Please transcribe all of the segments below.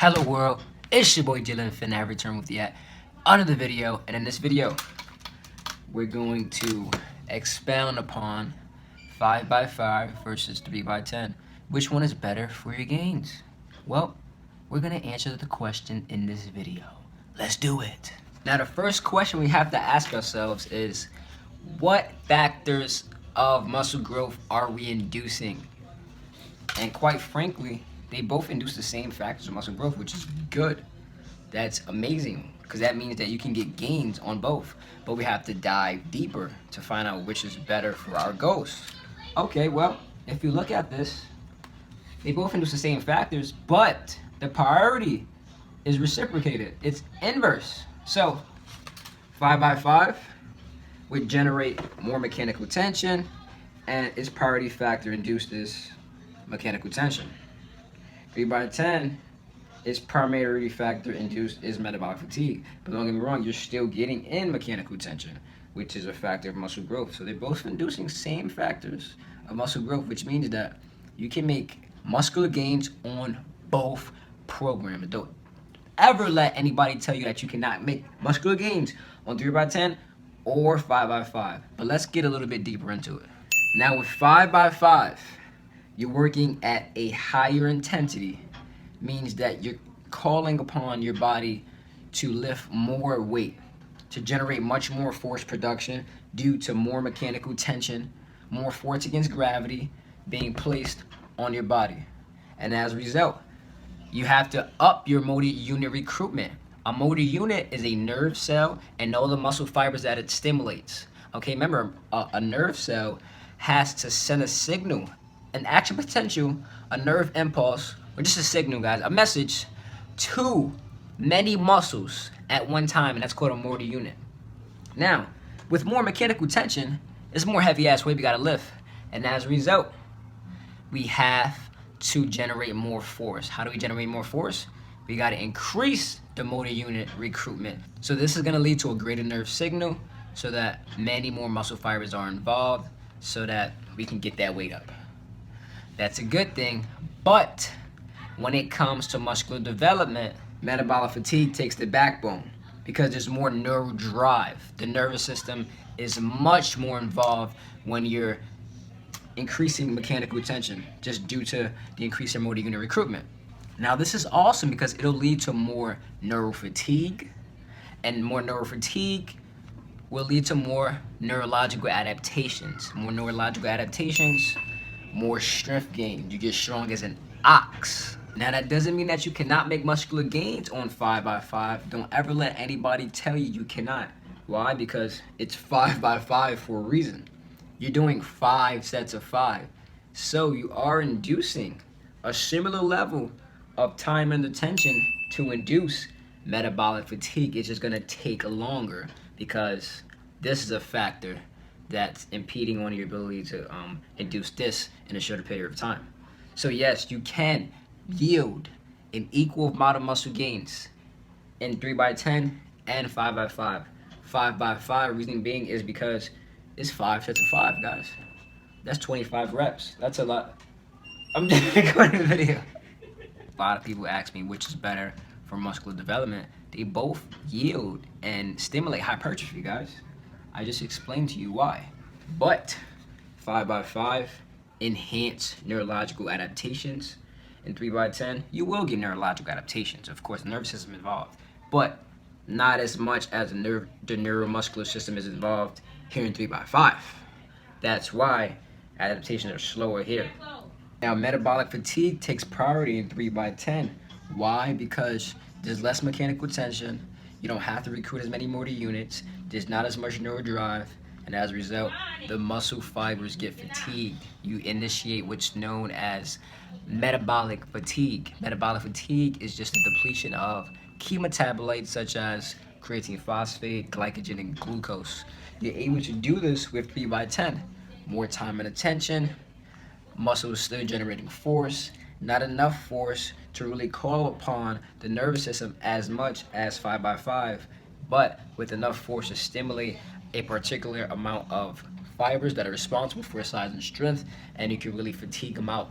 Hello world, it's your boy Dylan Finn. I return with yet another video, and in this video we're going to expound upon 5x5 versus 3x10. Which one is better for your gains? Well, we're going to answer the question in this video. Let's do it. Now the first question we have to ask ourselves is, what factors of muscle growth are we inducing? And quite frankly, they both induce the same factors of muscle growth, which is good. That's amazing, because that means that you can get gains on both. But we have to dive deeper to find out which is better for our goals. Okay, well, if you look at this, they both induce the same factors, but the priority is reciprocated. It's inverse. So 5x5 would generate more mechanical tension, and its priority factor induces mechanical tension. 3x10, its primary factor induced is metabolic fatigue. But don't get me wrong, you're still getting in mechanical tension, which is a factor of muscle growth. So they're both inducing same factors of muscle growth, which means that you can make muscular gains on both programs. Don't ever let anybody tell you that you cannot make muscular gains on 3x10 or 5x5. But let's get a little bit deeper into it. Now with 5x5, you're working at a higher intensity, means that you're calling upon your body to lift more weight, to generate much more force production due to more mechanical tension, more force against gravity being placed on your body. And as a result, you have to up your motor unit recruitment. A motor unit is a nerve cell and all the muscle fibers that it stimulates. Okay, remember, a nerve cell has to send a signal, an action potential, a nerve impulse, or just a signal, guys, a message to many muscles at one time, and that's called a motor unit. Now, with more mechanical tension, it's more heavy ass weight we gotta lift, and as a result, we have to generate more force. How do we generate more force? We gotta increase the motor unit recruitment. So this is gonna lead to a greater nerve signal, so that many more muscle fibers are involved, so that we can get that weight up. That's a good thing, but when it comes to muscular development, metabolic fatigue takes the backbone because there's more neural drive. The nervous system is much more involved when you're increasing mechanical tension, just due to the increase in motor unit recruitment. Now this is awesome because it'll lead to more neural fatigue, and more neural fatigue will lead to more neurological adaptations. More neurological adaptations, more strength gain. You get strong as an ox. Now that doesn't mean that you cannot make muscular gains on 5x5. Don't ever let anybody tell you you cannot. Why? Because it's 5x5 for a reason. You're doing 5 sets of 5. So you are inducing a similar level of time under tension to induce metabolic fatigue. It's just gonna take longer because this is a factor that's impeding on your ability to induce this in a shorter period of time. So yes, you can yield an equal amount of muscle gains in 3x10 and 5x5. 5x5, reason being is because it's 5 sets of 5, guys. That's 25 reps. That's a lot. I'm just recording the video. A lot of people ask me which is better for muscular development. They both yield and stimulate hypertrophy, guys. I just explained to you why. But 5x5 enhance neurological adaptations. In 3x10, you will get neurological adaptations. Of course, the nervous system involved, but not as much as the neuromuscular system is involved here in 3x5. That's why adaptations are slower here. Now, metabolic fatigue takes priority in 3x10. Why? Because there's less mechanical tension. You don't have to recruit as many motor units. There's not as much neural drive. And as a result, the muscle fibers get fatigued. You initiate what's known as metabolic fatigue. Metabolic fatigue is just a depletion of key metabolites such as creatine phosphate, glycogen, and glucose. You're able to do this with 3x10. More time and attention, muscles still generating force, not enough force to really call upon the nervous system as much as 5x5, but with enough force to stimulate a particular amount of fibers that are responsible for size and strength, and you can really fatigue them out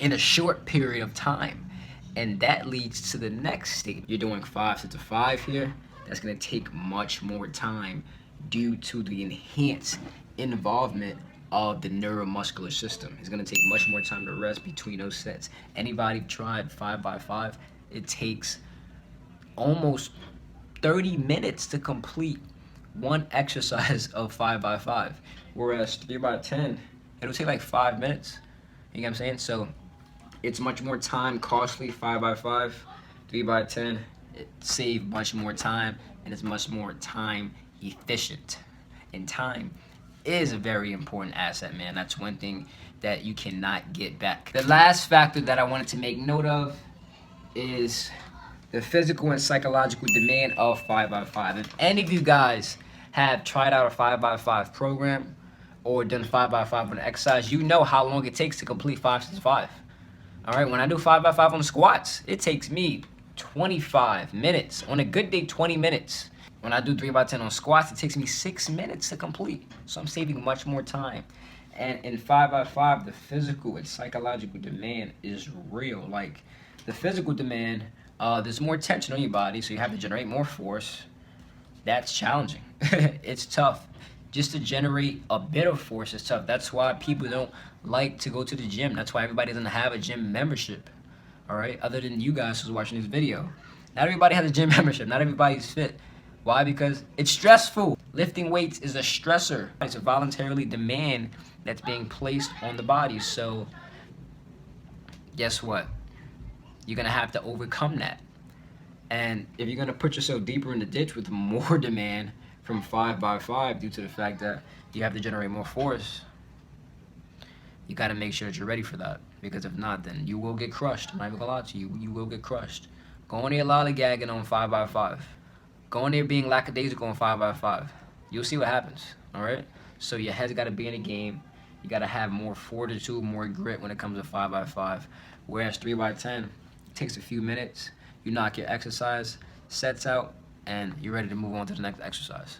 in a short period of time. And that leads to the next state. You're doing 5 sets of 5 here. That's gonna take much more time due to the enhanced involvement of the neuromuscular system. It's gonna take much more time to rest between those sets. Anybody tried 5x5, it takes almost 30 minutes to complete one exercise of 5x5. Whereas 3x10, it'll take like 5 minutes. You know what I'm saying? So it's much more time costly, 5x5. 3x10, it saves much more time, and it's much more time efficient. And time is a very important asset, man. That's one thing that you cannot get back. The last factor that I wanted to make note of is the physical and psychological demand of 5x5. If any of you guys have tried out a 5x5 program or done 5x5 on an exercise, you know how long it takes to complete 5 sets of 5. All right, when I do 5x5 on squats, it takes me 25 minutes. On a good day, 20 minutes. When I do 3x10 on squats, it takes me 6 minutes to complete. So I'm saving much more time. And in 5x5, the physical and psychological demand is real. Like, the physical demand, there's more tension on your body, so you have to generate more force. That's challenging. It's tough. Just to generate a bit of force is tough. That's why people don't like to go to the gym. That's why everybody doesn't have a gym membership. All right, other than you guys who's watching this video. Not everybody has a gym membership. Not everybody's fit. Why? Because it's stressful. Lifting weights is a stressor. It's a voluntarily demand that's being placed on the body. So guess what? You're gonna have to overcome that. And if you're gonna put yourself deeper in the ditch with more demand from 5x5 due to the fact that you have to generate more force, you gotta make sure that you're ready for that. Because if not, then you will get crushed. I'm not even gonna lie to you, you will get crushed. Go in there lollygagging on 5x5. Go in there being lackadaisical on 5x5. You'll see what happens, all right? So your head's gotta be in the game. You gotta have more fortitude, more grit when it comes to 5x5. Whereas 3x10, it takes a few minutes. You knock your exercise sets out, and you're ready to move on to the next exercise.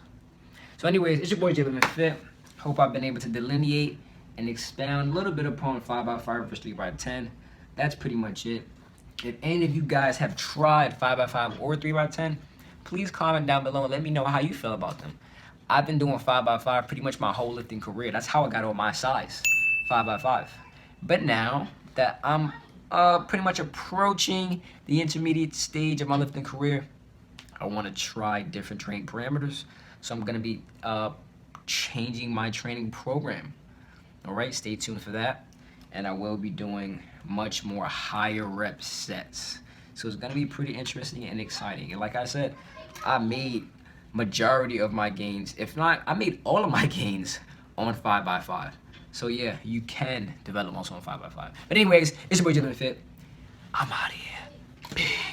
So anyways, it's your boy J Fit. Hope I've been able to delineate and expound a little bit upon 5x5 versus 3x10. That's pretty much it. If any of you guys have tried 5x5 or 3x10, please comment down below and let me know how you feel about them. I've been doing 5x5 pretty much my whole lifting career. That's how I got on my size, 5x5. But now that I'm pretty much approaching the intermediate stage of my lifting career, I want to try different training parameters. So I'm going to be changing my training program. All right, stay tuned for that. And I will be doing much more higher rep sets. So it's going to be pretty interesting and exciting. And like I said, I made majority of my gains. If not, I made all of my gains on 5x5. So yeah, you can develop muscle on 5x5. But anyways, it's your boy J Fit. I'm out of here. Peace.